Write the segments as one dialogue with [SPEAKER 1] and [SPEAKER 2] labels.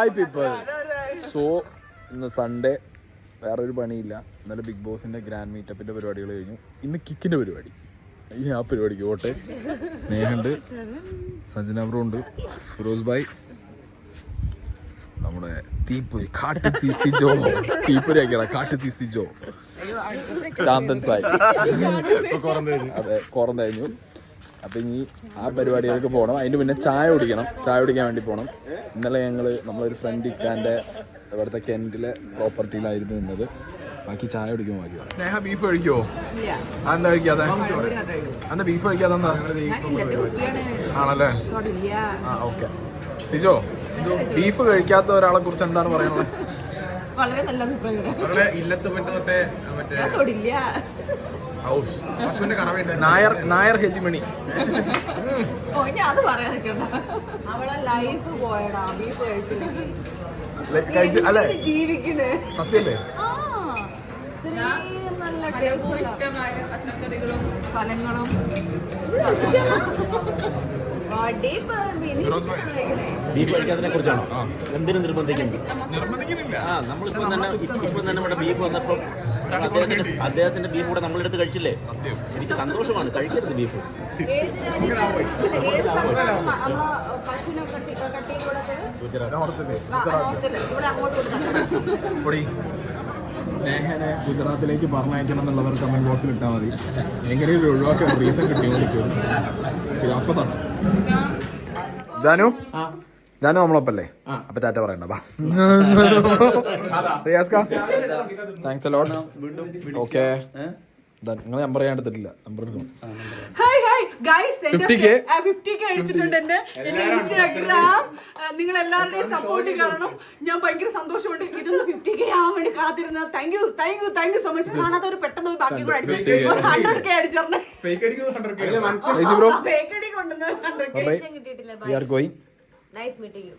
[SPEAKER 1] Hi people. So ഇന്ന് Sunday, വേറൊരു പണിയില്ല. ഇന്നലെ ബിഗ് ബോസിന്റെ ഗ്രാൻഡ് മീറ്റപ്പിന്റെ പരിപാടികൾ കഴിഞ്ഞു. ഇന്ന് കിക്കിന്റെ പരിപാടി. ഈ ആ പരിപാടിക്ക് പോട്ടെ. സ്നേഹമുണ്ട്, സഞ്ജന ബ്രോ ഉണ്ട്, ഫിറോസ് ഭായ്, നമ്മുടെ തീപ്പൊരി കാട്ടു തീസിജോ, തീപ്പൊരി ആക്കിയ കാട്ടു തീസിജോ, ശാന്തൻ സായി. അതെ, ക്വാറന്റൈൻ. അപ്പം ഇനി ആ പരിപാടികൾക്ക് പോകണം. അതിന് പിന്നെ ചായ കുടിക്കണം. ചായ കുടിക്കാൻ വേണ്ടി പോകണം. ഇന്നലെ നമ്മളൊരു ഫ്രണ്ട് ഇക്കാൻ്റെ ഇവിടുത്തെ കെൻറ്റിലെ പ്രോപ്പർട്ടിയിലായിരുന്നു നിന്നത്. ബാക്കി ചായ കുടിക്കുമോ? ബാക്കി സ്നേഹ ബീഫ് കഴിക്കുമോ? അതെന്താ കഴിക്കാതെ? അന്ന് ബീഫ് കഴിക്കാതെ എന്താ? ആണല്ലേ? ആ, ഓക്കെ. സിജോ, ബീഫ് കഴിക്കാത്ത ഒരാളെ കുറിച്ച് എന്താണ് പറയുന്നത്?
[SPEAKER 2] വളരെ നല്ല അഭിപ്രായം.
[SPEAKER 1] നായർ ഹെജിമണി.
[SPEAKER 2] അത് പറയാൻ അവളെ ലൈഫ് പോയടാ ബീഫ്
[SPEAKER 1] അല്ലേ?
[SPEAKER 2] ജീവിക്കുന്നേ
[SPEAKER 1] സത്യല്ലേ?
[SPEAKER 2] പച്ചക്കറികളും ഫലങ്ങളും
[SPEAKER 3] ബീഫ് കഴിക്കാതിനെ കുറിച്ചാണോ? എന്തിനും നിർബന്ധിക്കുന്നു? നമ്മളിപ്പോൾ തന്നെ ഇവിടെ ബീഫ് വന്നപ്പോൾ അദ്ദേഹത്തിന്റെ ബീഫ് കൂടെ നമ്മളെടുത്ത് കഴിച്ചില്ലേ? എനിക്ക് സന്തോഷമാണ്. കഴിക്കരുത് ബീഫ്.
[SPEAKER 1] സ്നേഹനെ ഗുജറാത്തിലേക്ക് പറഞ്ഞയക്കണം എന്നുള്ളവർ കമന്റ് ബോക്സിൽ ഇട്ടാൽ മതി. എങ്ങനെയും ഒഴിവാക്കാൻ റീസൺ കിട്ടിയോണ്ടിരിക്കും. അപ്പൊ തന്നെ ജാനു നമ്മളൊപ്പല്ലേ? അപ്പൊ ടാറ്റ പറയണ്ട. താങ്ക്സ് അ ലോട്ട്. ഓക്കെ, നിങ്ങൾ നമ്പർ ഞാൻ എടുത്തിട്ടില്ല. നമ്പർ എടുക്കണം.
[SPEAKER 2] 50K അടിച്ചിട്ടുണ്ട് എന്റെ ഇൻസ്റ്റാഗ്രാം. നിങ്ങൾ എല്ലാവരുടെയും സപ്പോർട്ട് കാരണം ഞാൻ ഭയങ്കര സന്തോഷമുണ്ട്. ഇതൊന്ന് 50K ആവാൻ വേണ്ടി കാത്തിരുന്നത്. Thank you so much. കാണാത്തവർ പെട്ടെന്ന് ബാക്കി 100K അടിച്ചിട്ടുണ്ട്.
[SPEAKER 4] Nice meeting you.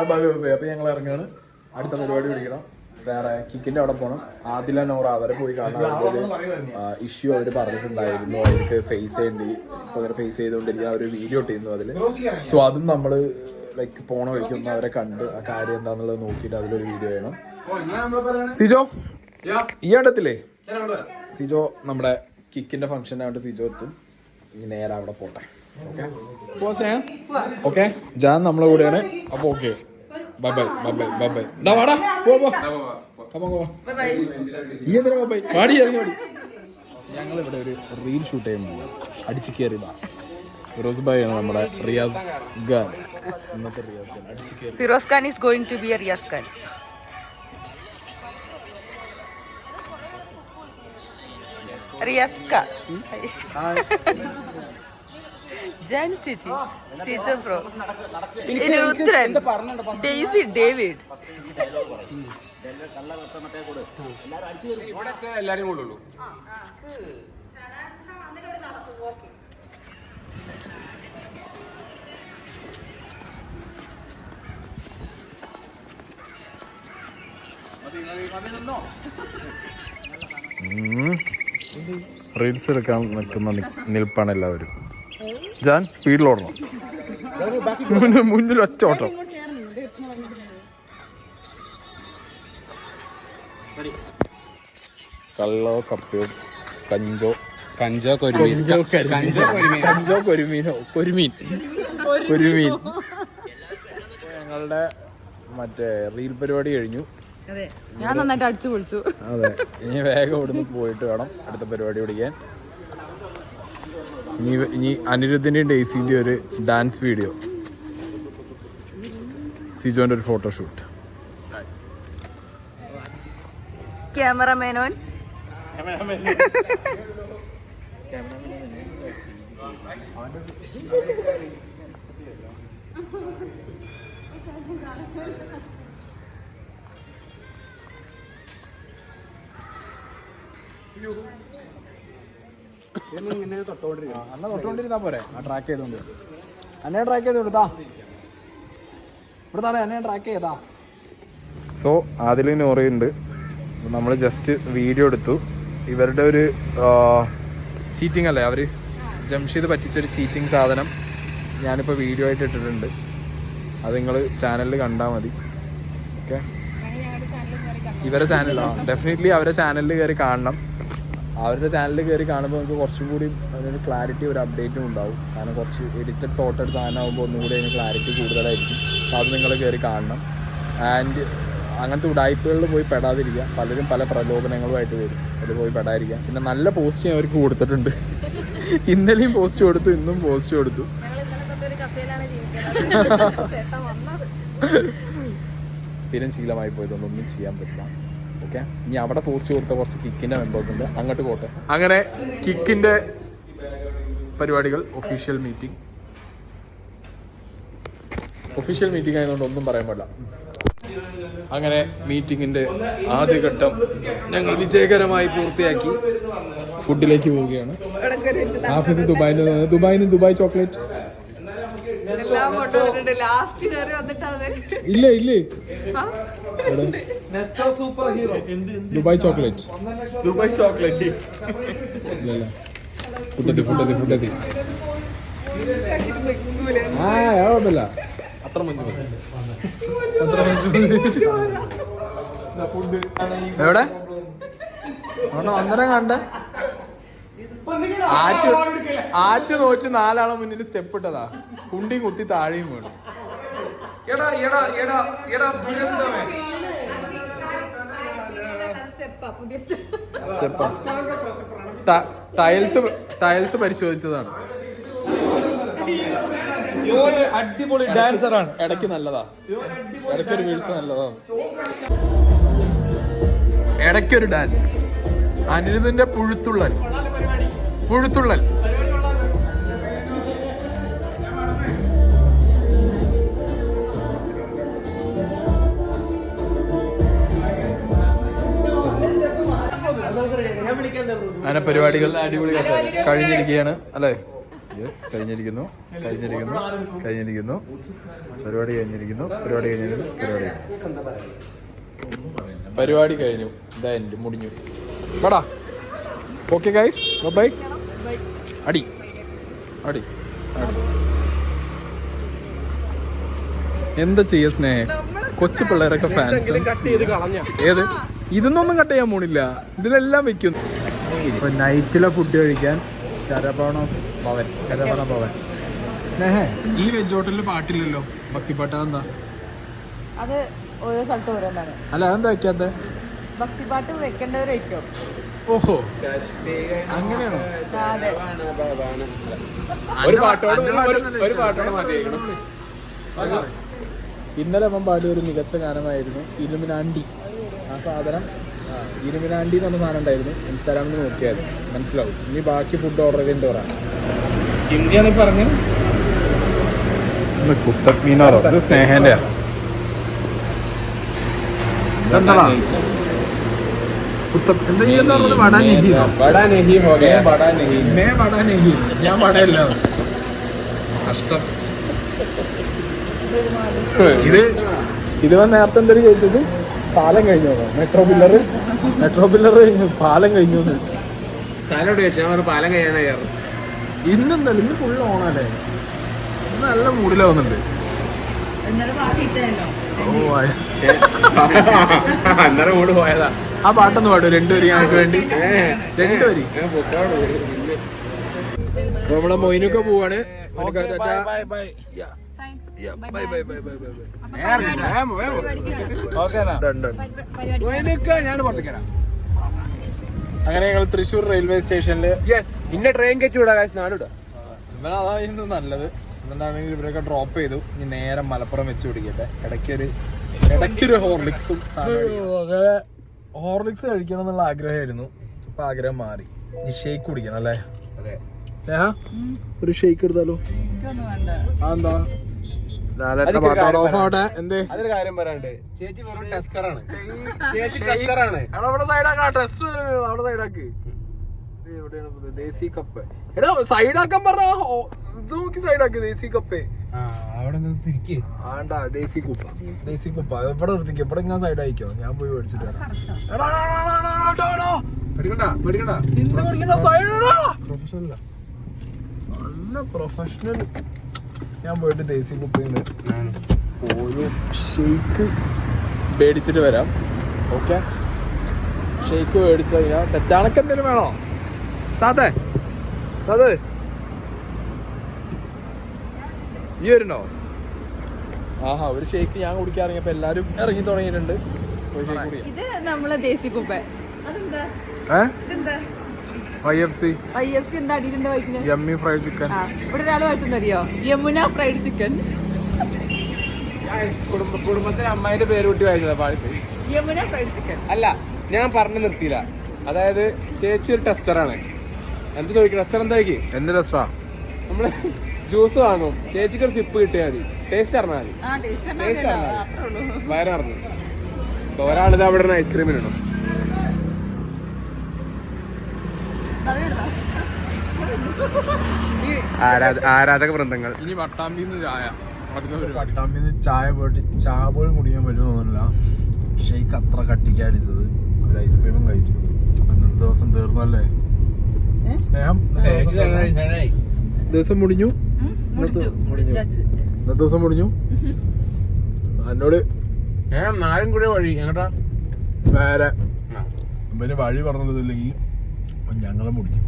[SPEAKER 1] അപ്പൊ ഞങ്ങൾ ഇറങ്ങാണ്. അടുത്ത പരിപാടി പിടിക്കണം. വേറെ കിക്കിന്റെ അവിടെ പോകണം. ആദില നോറ അവരെ പോയി കാണാൻ ഇഷ്യൂ അവർ പറഞ്ഞിട്ടുണ്ടായിരുന്നു. അവർക്ക് ഫേസ് ചെയ്യേണ്ടി അങ്ങനെ ഫേസ് ചെയ്തുകൊണ്ടിരിക്കുന്ന ഒരു വീഡിയോ ഇട്ടിരുന്നു അതിൽ. സോ അതും നമ്മള് ലൈക്ക് പോണ വഴിക്കൊന്നും അവരെ കണ്ട് ആ കാര്യം എന്താന്നുള്ളത് നോക്കിയിട്ട് അതിലൊരു വീഡിയോ ചെയ്യണം. സിജോ ഈ ഇടത്തില്ലേ? സിജോ നമ്മുടെ കിക്കിന്റെ ഫംഗ്ഷൻ ആയിട്ട് സിജോ എത്തും. ഇനി നേരെ അവിടെ പോട്ടെ. Okay okay. ജാൻ നമ്മളെ കൂടെയാണ്. അപ്പൊ okay, bye bye bye bye bye bye. വാടാ ഞങ്ങൾ ഇവിടെ ഒരു റീൽ ഷൂട്ട് ചെയ്യുമ്പോൾ അടിച്ചു കയറിയതാ. ഫിറോസ് ഭായ് ആണ് നമ്മുടെ റിയാസ് ഖാൻ. ഇന്നത്തെ റിയാസ് ഖാൻ അടിച്ചു കയറി.
[SPEAKER 2] Firoz Khan is going to be a Riyas Khan. Riyas Khan, Jan ചേച്ചി, സിജോ ബ്രോ, ഉത്തരൻ, ഡെയ്സി ഡേവിഡ്.
[SPEAKER 1] എല്ലാരും കൊള്ളുള്ളൂ. റീൽസ് എടുക്കാൻ നിൽക്കുന്ന നിൽപ്പാണ് എല്ലാവരും. ജാൻ സ്പീഡിൽ ഓടണം. മുന്നിൽ ഒറ്റ ഓട്ടം. കള്ളോ കപ്പയോ കഞ്ചോ കൊരുമീൻ. ഞങ്ങളുടെ മറ്റേ റീൽ പരിപാടി കഴിഞ്ഞു.
[SPEAKER 2] ഞാൻ നന്നായിട്ട് അടിച്ചു പൊളിച്ചു.
[SPEAKER 1] അതെ, ഇനി വേഗം ഇവിടുന്ന് പോയിട്ട് വേണം അടുത്ത പരിപാടി പിടിക്കാൻ. ഇനി അനിരുദ്ധിന്റെയും ഡെയ്സിന്റെയും ഒരു ഡാൻസ് വീഡിയോ, സിജോന്റെ ഒരു ഫോട്ടോഷൂട്ട്.
[SPEAKER 2] ക്യാമറമാനോൻ
[SPEAKER 1] തൊട്ടോണ്ടിരുന്നാ പോരെ? ആ ട്രാക്ക് ചെയ്തോണ്ട് എന്നെ ട്രാക്ക് ചെയ്തോണ്ട് ഇവിടെ താഴെ എന്നെ ട്രാക്ക് ചെയ്താ. സോ അതിൽ നോറിയുണ്ട്. നമ്മൾ ജസ്റ്റ് വീഡിയോ എടുത്തു. ഇവരുടെ ഒരു ചീറ്റിംഗ് അല്ലേ, അവർ ജംഷീദ് പറ്റിച്ചൊരു ചീറ്റിംഗ് സാധനം ഞാനിപ്പോൾ വീഡിയോ ആയിട്ട് ഇട്ടിട്ടുണ്ട്. അത് നിങ്ങൾ ചാനലിൽ കണ്ടാൽ മതി. ഓക്കെ, ഇവരെ ചാനലാണ് ഡെഫിനറ്റ്ലി അവരുടെ ചാനലിൽ കയറി കാണണം. അവരുടെ ചാനലിൽ കയറി കാണുമ്പോൾ നമുക്ക് കുറച്ചും കൂടി അതിന് ക്ലാരിറ്റി ഒരു അപ്ഡേറ്റും ഉണ്ടാവും. കാരണം കുറച്ച് എഡിറ്റഡ് സോർട്ടഡ് സാധനമാകുമ്പോൾ ഒന്നും കൂടി അതിന് ക്ലാരിറ്റി കൂടുതലായിരിക്കും. അപ്പോൾ അത് നിങ്ങൾ കയറി കാണണം. ആൻഡ് അങ്ങനത്തെ ഉടായ്പകളിൽ പോയി പെടാതിരിക്കുക. പലരും പല പ്രലോഭനങ്ങളുമായിട്ട് വരും, അതിൽ പോയി പെടാതിരിക്കുക. പിന്നെ നല്ല പോസ്റ്റ് ഞാൻ അവർക്ക് കൊടുത്തിട്ടുണ്ട്. ഇന്നലെയും പോസ്റ്റ് കൊടുത്തു, ഇന്നും പോസ്റ്റ് കൊടുത്തു. സ്ഥിരം ശീലമായി പോയതൊന്നും ചെയ്യാൻ പറ്റില്ല. ഓക്കെ, ഇനി അവിടെ പോസ്റ്റ് കൊടുത്ത കുറച്ച് കിക്കിൻ്റെ മെമ്പേഴ്സ് ഉണ്ട്, അങ്ങോട്ട് പോട്ടെ. അങ്ങനെ കിക്കിൻ്റെ പരിപാടികൾ ഒഫീഷ്യൽ മീറ്റിംഗ് ആയതുകൊണ്ട് ഒന്നും പറയാൻ പാടില്ല. അങ്ങനെ മീറ്റിങ്ങിൻ്റെ ആദ്യഘട്ടം ഞങ്ങൾ വിജയകരമായി പൂർത്തിയാക്കി ഫുഡിലേക്ക് പോവുകയാണ്. ആഫീസ് ദുബായ് ചോക്ലേറ്റ് ഇല്ലേ ദുബായ് ചോക്ലേറ്റ് ഇല്ലല്ല, ഫുഡെത്തി കുഴപ്പമില്ല. അത്ര മഞ്ചു എവിടെ അന്നേരം കണ്ട ആറ്റ് നോച്ച് 4 ആളെ മുന്നിൽ സ്റ്റെപ്പ് ഇട്ടതാ. കുണ്ടിയും കുത്തി താഴെയും വീണു. ടൈൽസ് പരിശോധിച്ചതാണ്.
[SPEAKER 5] അടിപൊളി ഡാൻസറാണ്.
[SPEAKER 1] ഇടയ്ക്ക് നല്ലതാ, ഇടയ്ക്കൊരു വീഴ്ച നല്ലതാണ്. ഇടയ്ക്കൊരു ഡാൻസ്. അനിരുദ്ധിന്റെ പുഴുത്തുള്ളൽ അങ്ങനെ പരിപാടികൾ കഴിഞ്ഞിരിക്കുകയാണ് അല്ലേ? കഴിഞ്ഞിരിക്കുന്നു. പരിപാടി കഴിഞ്ഞു. ഇതാ എൻ്റെ മുടിഞ്ഞു. പടാ. Okay guys, bye. അടി എന്താ ചെയ്യ സ്നേഹ, കൊച്ചു പിള്ളേരൊക്കെ ഫാൻസ്. ഏത് ഇതൊന്നും കട്ട് ചെയ്യാൻ പോണില്ല, ഇതിലെല്ലാം വെക്കുന്നു. ഇപ്പൊ നൈറ്റിലെ ഫുഡ് കഴിക്കാൻ ശരവണ ഭവൻ. സ്നേഹ, ഈ വെജ് ഹോട്ടലിൽ പാട്ടില്ലല്ലോ, ഭക്തിപ്പാട്ട്. എന്താ
[SPEAKER 4] അത് ഓരോ സ്ഥലത്ത് ഓരോന്നാണ്.
[SPEAKER 1] അല്ല, അതെന്താ വെക്കാത്ത?
[SPEAKER 4] ഭക്തിപ്പാട്ട് വെക്കേണ്ടവർ വെക്കും.
[SPEAKER 1] ഓഹോ, അങ്ങനെയാണോ? ഇന്നലെ അവൻ പാടിയ ഒരു മികച്ച ഗാനമായിരുന്നു ഇലുമിനാണ്ടി. ആ സാധനം ഇലുമിനാണ്ടി എന്ന് പറഞ്ഞ സാധനം ഉണ്ടായിരുന്നു. ഇൻസ്റ്റാഗ്രാമിൽ നോക്കിയാൽ മനസ്സിലാവും. ഇനി ബാക്കി ഫുഡ് ഓർഡർ ചെയ്തിട്ട് പറയാം.
[SPEAKER 5] ഹിന്ദിയാണ് പറഞ്ഞത്.
[SPEAKER 1] കുത്തക് മീനാറോ? ഇത് സ്നേഹന്റെ ഞാൻ പടയല്ല. കഷ്ടം. ഇത് നേരത്തെ എന്തൊരു ചോദിച്ചത്? പാലം കഴിഞ്ഞോ? മെട്രോ പില്ലർ കഴിഞ്ഞു, പാലം കഴിഞ്ഞു.
[SPEAKER 5] പാലം കഴിയാനായി.
[SPEAKER 1] ഇന്നെന്തല്ല, ഇന്ന് ഫുള്ള് ഓണല്ലേ? ഇന്ന് നല്ല മൂഡിലാവുന്നുണ്ട്.
[SPEAKER 5] അന്നേരം മൂട് പോയതാ.
[SPEAKER 1] ആ പാട്ടൊന്ന് പാടും, 2 വരി ഞങ്ങൾക്ക് വേണ്ടി. 2 വരി. നമ്മളെ മൊയിനൊക്കെ പോവാണ്. അങ്ങനെ ഞങ്ങൾ തൃശ്ശൂർ റെയിൽവേ സ്റ്റേഷനില്
[SPEAKER 5] ഇന്ന ട്രെയിൻ കയറ്റി വിടാ നാടുവിടാ.
[SPEAKER 1] ഇവനതായിരുന്നു നല്ലത്. എന്താണെങ്കിൽ ഇവരൊക്കെ ഡ്രോപ്പ് ചെയ്തു. ഇനി നേരെ മലപ്പുറം വെച്ച് പിടിക്കട്ടെ. ഇടയ്ക്കൊരു ഹോർലിക്സും അങ്ങനെ ഹോർലിക്സ് കഴിക്കണം എന്നുള്ള ആഗ്രഹമായിരുന്നു. ഇപ്പൊ ആഗ്രഹം മാറി. ഈ ഷേക്ക് കുടിക്കണം അല്ലേ സ്നേഹ? ഒരു ഷേക്ക് എടുത്താലോ? അതെന്താ?
[SPEAKER 5] അതൊരു കാര്യം പറയാണ്ട്, ചേച്ചി വെറും ടെസ്റ്ററാണ്. ചേച്ചി ടെസ്റ്ററാണ്.
[SPEAKER 1] അവിടെ സൈഡാക്കാം. ടെസ്റ്റ് അവിടെ സൈഡാക്ക്. എവിടെയാണ് ദേശി കപ്പ്? എടാ സൈഡാക്കാൻ പറഞ്ഞ ഇത് നോക്കി സൈഡാക്ക്. ദേശി കപ്പ്
[SPEAKER 5] അവിടെ തിരിക്കേ
[SPEAKER 1] ആണ്ട. ദേശി കുപ്പ ഇവിടെ നിർത്തിക്കോ. ഇവിടെ ഞാൻ സൈഡ് അയക്കോ? ഞാൻ പോയി മേടിച്ചിട്ട് പ്രൊഫഷണൽ. ഞാൻ പോയിട്ട് ദേശീയ കുപ്പയിൽ ഒരു ഷെയ്ക്ക് മേടിച്ചിട്ട് വരാം. ഓക്കെ, ഷെയ്ക്ക് മേടിച്ചു കഴിഞ്ഞാൽ സെറ്റാണൊക്കെ എന്തെങ്കിലും വേണോ? താത്തേ ഈ വരുന്നോ? ആഹാ, ഒരു ഷെയ്ക്ക് ഞാൻ കുടിക്കാറിയപ്പോ എല്ലാരും ഇറങ്ങി തുടങ്ങിയിട്ടുണ്ട്. ഒരു ഷെയ്ക്ക് കുടിക്കാം.
[SPEAKER 4] ഇത് നമ്മളെ ദേശി കുപ്പ. അതെന്താ? ഇതെന്താ?
[SPEAKER 1] IFC
[SPEAKER 4] എന്താ അടിയിലെന്താ വായിക്കുന്നത്?
[SPEAKER 1] Yummy fried chicken.
[SPEAKER 4] ഇവിടെ ഒരാൾ വായിച്ചെന്നറിയോ? Yamuna fried chicken.
[SPEAKER 5] കുടുംബത്തിന് അമ്മായിന്റെ പേര് കൂട്ടി വായിച്ചതാ.
[SPEAKER 4] യമുന ഫ്രൈഡ് ചിക്കൻ
[SPEAKER 5] അല്ല, ഞാൻ പറഞ്ഞു നിർത്തിയില്ല. അതായത് ചേച്ചി ഒരു ടെസ്റ്ററാണ്. എന്ത് ചോദിക്കും? ടെസ്റ്റർ എന്താ ചോദിക്കും?
[SPEAKER 1] എന്ത് രസാ?
[SPEAKER 5] നമ്മള് ജ്യൂസ് വാങ്ങും, ചേച്ചിക്ക് ഒരു സിപ്പ് കിട്ടിയാൽ മതി, ടേസ്റ്റ് അറിഞ്ഞാൽ മതി. ടേസ്റ്റ് വയറിറങ്ങും. ഒരാളിത് അവിടെ നിന്ന് ഐസ്ക്രീമിനിടും. ആരാധക വൃന്ദങ്ങൾ.
[SPEAKER 1] ഇനി പട്ടാമ്പിന്ന് ചായ, പട്ടാമ്പിന്ന് ചായ പോയിട്ട് ചായ പോലും കുടിക്കാൻ പറ്റുമെന്ന് തോന്നുന്നില്ല. ഷെയ്ക്ക് അത്ര കട്ടിക്ക് അടിച്ചത്. ഒരു ഐസ്ക്രീമും കഴിച്ചു. ഇന്നത്തെ ദിവസം തീർന്നല്ലേ സ്നേഹം? ദിവസം മുടിഞ്ഞു. ഇന്നത്തെ ദിവസം മുടിഞ്ഞു. എന്നോട്
[SPEAKER 5] നാലും കൂടെ വഴി എങ്ങോട്ടാ?
[SPEAKER 1] നേരെ ഇവര് വഴി പറഞ്ഞില്ലെങ്കിൽ ഞങ്ങളെ മുടിക്കും.